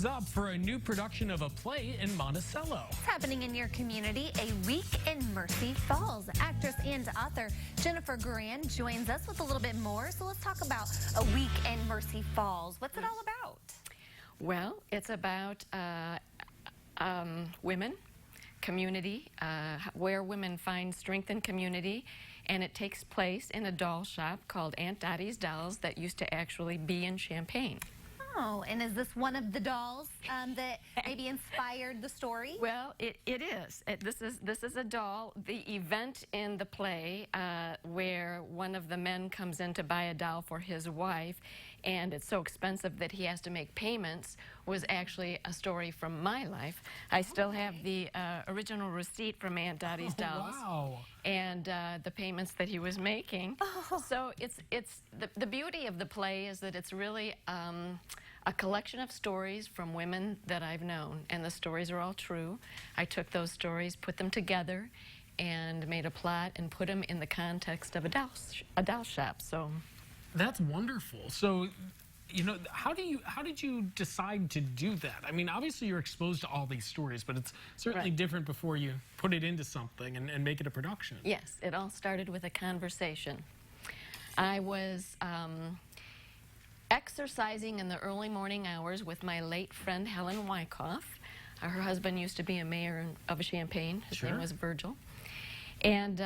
is up for a new production of a play in Monticello. It's happening in your community, A Week in Mercy Falls. Actress and author Jennifer Goran joins us with a little bit more. So let's talk about A Week in Mercy Falls. What's it all about? Well, it's about women, community, where women find strength in community, and it takes place in a doll shop called Aunt Dottie's Dolls that used to actually be in Champaign. Oh, and is this one of the dolls that maybe inspired the story? Well, it is. This is a doll. The event in the play where one of the men comes in to buy a doll for his wife, and it's so expensive that he has to make payments, was actually a story from my life. I still have the original receipt from Aunt Dottie's Dolls. Wow. And the payments that he was making. Oh. So it's the beauty of the play is that it's really a collection of stories from women that I've known, and the stories are all true. I took those stories, put them together, and made a plot and put them in the context of a doll shop. So That's wonderful. So, you know, how did you decide to do that? I mean, obviously you're exposed to all these stories, but it's certainly Right. different before you put it into something and make it a production. yes, it all started with a conversation. I was exercising in the early morning hours with my late friend Helen Wyckoff. Her husband used to be a mayor of Champaign. His Sure. name was Virgil. And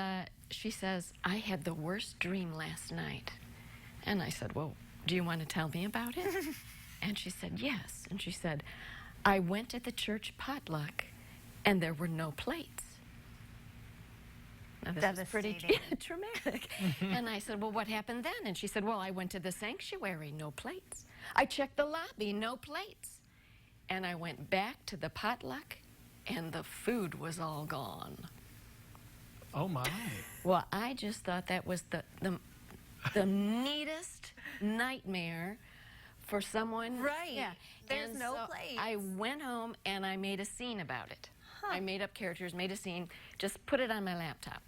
she says, I had the worst dream last night. And I said, well, do you want to tell me about it? And she said, yes. And she said, I went to the church potluck and there were no plates. Now, this was pretty traumatic. And I said, well, what happened then? And she said, well, I went to the sanctuary, no plates. I checked the lobby, no plates. And I went back to the potluck, and the food was all gone. Oh, my. Well, I just thought that was the neatest nightmare for someone. Right. Yeah. There's And no so plates. I went home and I made a scene about it. Huh. I made up characters, made a scene, just put it on my laptop.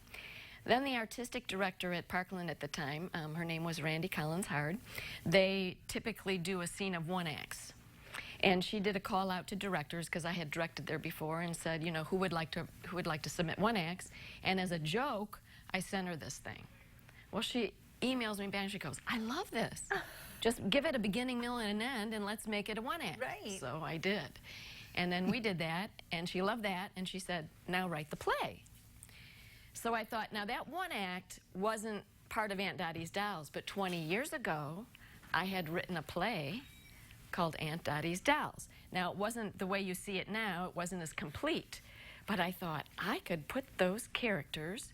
Then the artistic director at Parkland at the time, her name was Randy Collins-Hard, they typically do a scene of one acts. And she did a call out to directors, because I had directed there before, and said, you know, who would like to submit one acts? And as a joke, I sent her this thing. Well, she emails me back and she goes, I love this. Just give it a beginning, middle, and an end, and let's make it a one act. Right. So I did. And then we did that, and she loved that, and she said, now write the play. So I thought, now that one act wasn't part of Aunt Dottie's Dolls, but 20 years ago, I had written a play called Aunt Dottie's Dolls. Now, it wasn't the way you see it now, it wasn't as complete, but I thought I could put those characters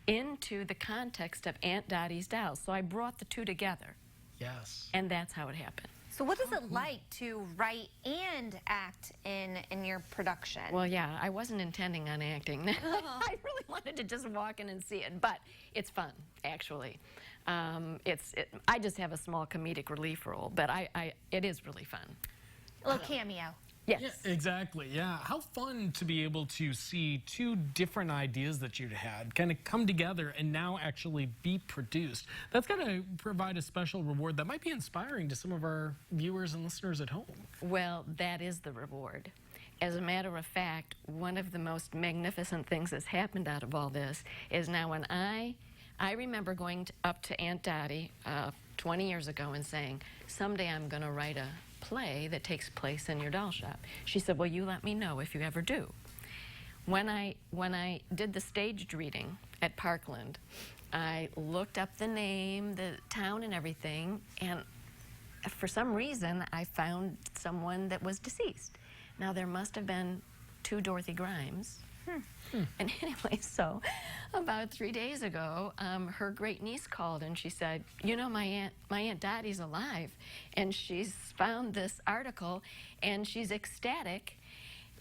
into the context of Aunt Dottie's Dolls. So I brought the two together, Yes. and that's how it happened. So what is it like to write and act in your production? Well, yeah, I wasn't intending on acting. I really wanted to just walk in and see it, but it's fun, actually. I just have a small comedic relief role, but it is really fun. A little cameo. Yes. Yeah, exactly. Yeah. How fun to be able to see two different ideas that you'd had kind of come together and now actually be produced. That's got to provide a special reward that might be inspiring to some of our viewers and listeners at home. Well, that is the reward. As a matter of fact, one of the most magnificent things that's happened out of all this is now when I remember going up to Aunt Dottie 20 years ago and saying, someday I'm going to write a play that takes place in your doll shop. She said, well, you let me know if you ever do. When I did the staged reading at Parkland, I looked up the name, the town and everything, and for some reason I found someone that was deceased. Now there must have been two Dorothy Grimes. And anyway, so about 3 days ago, her great niece called and she said, you know, my Aunt Dottie's alive, and she's found this article and she's ecstatic,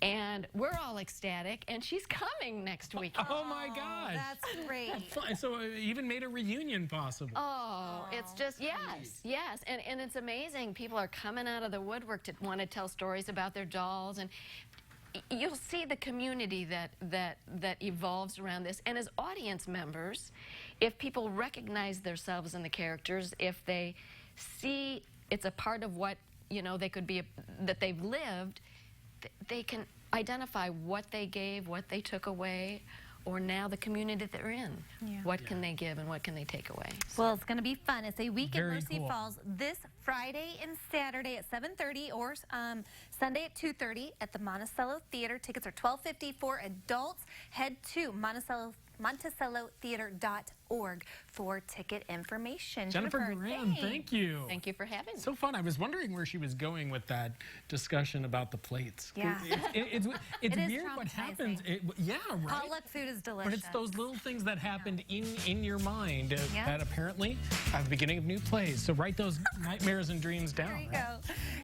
and we're all ecstatic, and she's coming next week. Oh my gosh. That's great. Fun. So it even made a reunion possible. Oh, it's just, yes. And it's amazing. People are coming out of the woodwork to want to tell stories about their dolls, and you'll see the community that evolves around this. And as audience members, if people recognize themselves in the characters, if they see it's a part of what you know, they could be, that they've lived, they can identify what they gave, what they took away, or now the community that they're in. Yeah. What can they give and what can they take away? Well, it's going to be fun. It's a week in Very Mercy cool. Falls this Friday and Saturday at 7:30 or Sunday at 2:30 at the Monticello Theatre. Tickets are $12.50 for adults. Head to MonticelloTheatre.org for ticket information. Jennifer Goran, thank you. Thank you for having me. So fun. I was wondering where she was going with that discussion about the plates. Yeah. It's It is weird what happens. Yeah, right. Potluck food is delicious. But it's those little things that happened in your mind Yeah. that apparently are the beginning of new plays. So write those nightmares and dreams down. There you go.